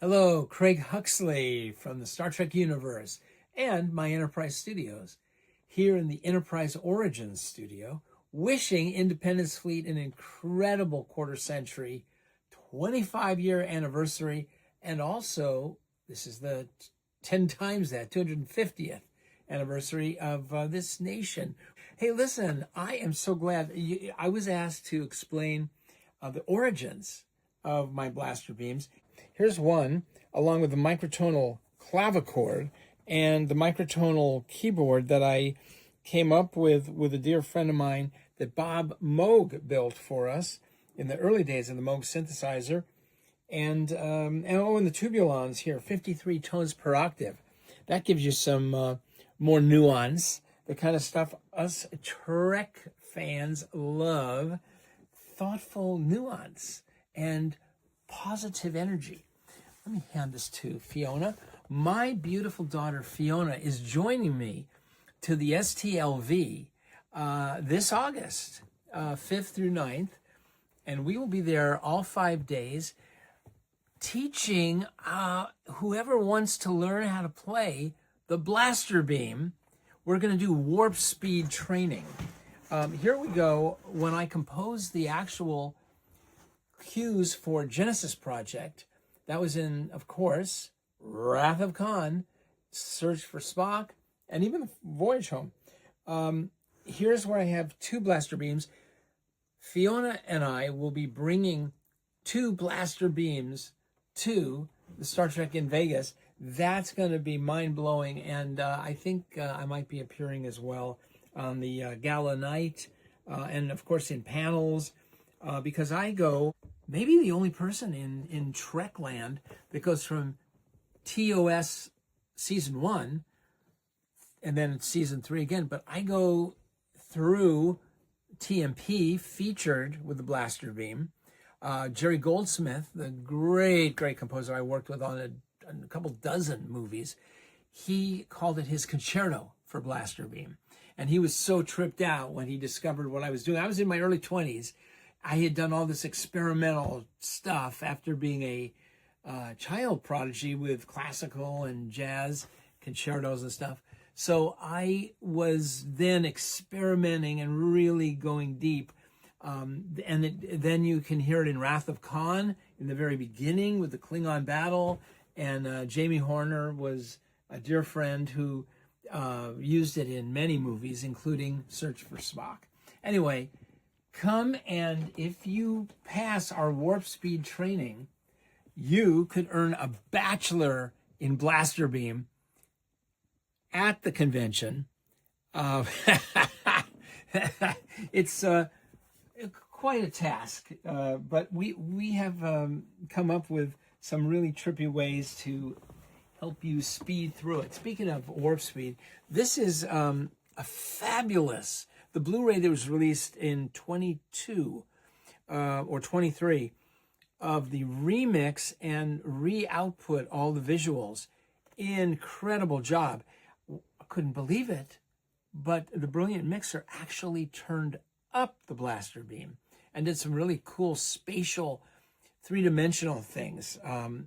Hello, Craig Huxley from the Star Trek universe and my Enterprise Studios, here in the Enterprise Origins studio, wishing Independence Fleet an incredible quarter century, 25-year anniversary, and also, this is the 10 times that, 250th anniversary of this nation. Hey, listen, I am so glad. I was asked to explain the origins of my blaster beams. Here's one, along with the microtonal clavichord and the microtonal keyboard that I came up with a dear friend of mine that Bob Moog built for us in the early days of the Moog synthesizer. And the tubulons here, 53 tones per octave. That gives you some more nuance, the kind of stuff us Trek fans love, thoughtful nuance and positive energy. Let me hand this to Fiona. My beautiful daughter Fiona is joining me to the STLV this August, 5th through 9th, and we will be there all 5 days teaching whoever wants to learn how to play the blaster beam. We're going to do warp speed training. Here we go. When I composed the actual cues for Genesis Project, that was in, of course, Wrath of Khan, Search for Spock, and even Voyage Home. Here's where I have two blaster beams. Fiona and I will be bringing two blaster beams to the Star Trek in Vegas. That's going to be mind-blowing, and I think I might be appearing as well on the gala night, and of course in panels, because I go, maybe the only person in Trekland that goes from TOS season 1 and then season 3 again, but I go through TMP featured with the blaster beam. Jerry Goldsmith, the great composer I worked with on a couple dozen movies, he called it his concerto for blaster beam. And he was so tripped out when he discovered what I was doing. I was in my early 20s. I had done all this experimental stuff after being a child prodigy with classical and jazz concertos and stuff. So I was then experimenting and really going deep. Then you can hear it in Wrath of Khan in the very beginning with the Klingon battle. And Jamie Horner was a dear friend who used it in many movies, including Search for Spock. Anyway, come, and if you pass our warp speed training, you could earn a bachelor in blaster beam at the convention. It's quite a task, but we have come up with some really trippy ways to help you speed through it. Speaking of warp speed, this is a fabulous, the Blu-ray that was released in 22 or 23 of the remix and re-output all the visuals. Incredible job. I couldn't believe it, but the brilliant mixer actually turned up the blaster beam and did some really cool spatial three-dimensional things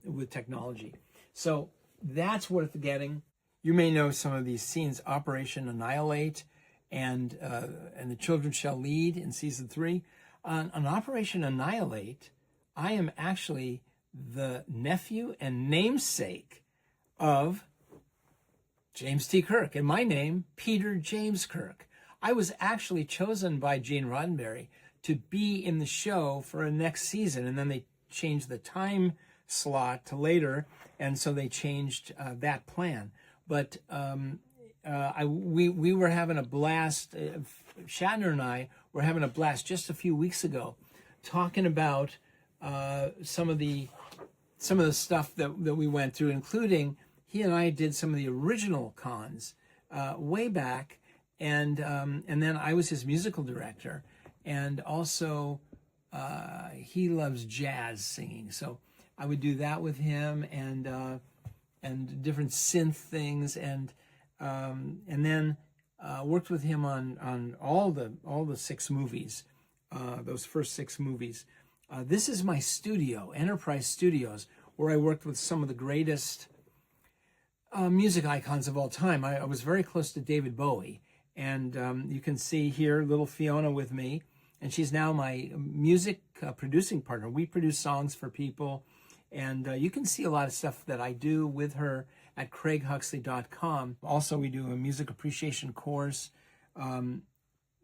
with technology. So that's worth getting. You may know some of these scenes, Operation Annihilate and The Children Shall Lead in season 3. On Operation Annihilate, I am actually the nephew and namesake of James T. Kirk, and my name, Peter James Kirk. I was actually chosen by Gene Roddenberry to be in the show for a next season, and then they changed the time slot to later, and so they changed that plan. But we were having a blast. Shatner and I were having a blast just a few weeks ago, talking about some of the stuff that we went through, including he and I did some of the original cons way back, and then I was his musical director, and also he loves jazz singing, so I would do that with him, and different synth things, and then worked with him on all the 6 movies, those first 6 movies. This is my studio, Enterprise Studios, where I worked with some of the greatest music icons of all time. I was very close to David Bowie, and you can see here little Fiona with me, and she's now my music producing partner. We produce songs for people, and you can see a lot of stuff that I do with her at craighuxley.com. Also, we do a music appreciation course.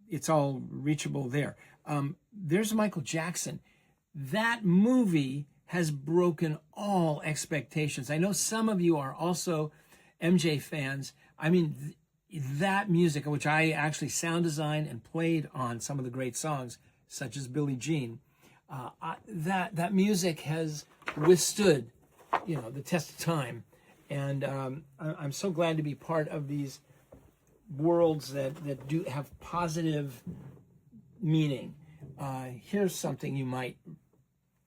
It's all reachable there. There's Michael Jackson. That movie has broken all expectations. I know some of you are also MJ fans. I mean, that music, which I actually sound designed and played on some of the great songs, such as Billie Jean, that music has withstood, the test of time. And I'm so glad to be part of these worlds that do have positive meaning. Here's something you might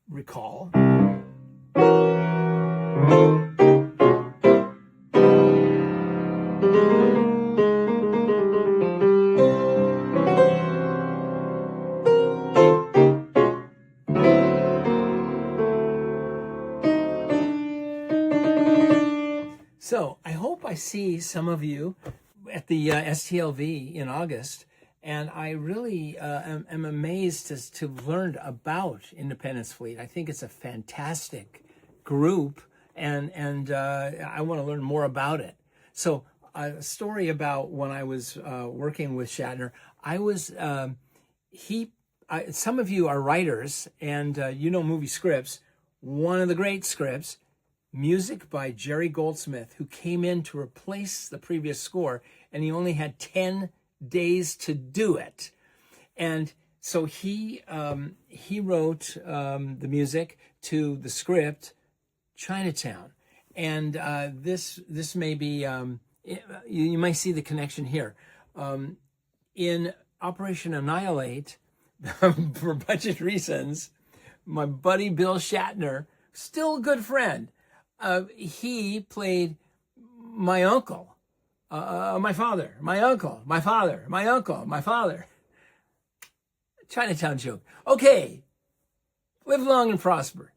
recall. So I hope I see some of you at the STLV in August, and I really am amazed to learn about Independence Fleet. I think it's a fantastic group, and I want to learn more about it. So a story about when I was working with Shatner. Some of you are writers, and movie scripts. One of the great scripts, music by Jerry Goldsmith, who came in to replace the previous score, and he only had 10 days to do it. And so he wrote the music to the script Chinatown. And this may be, you might see the connection here. In Operation Annihilate, for budget reasons, my buddy Bill Shatner, still a good friend, he played my uncle, my father, my uncle, my father, my uncle, my father. Chinatown joke. Okay, live long and prosper.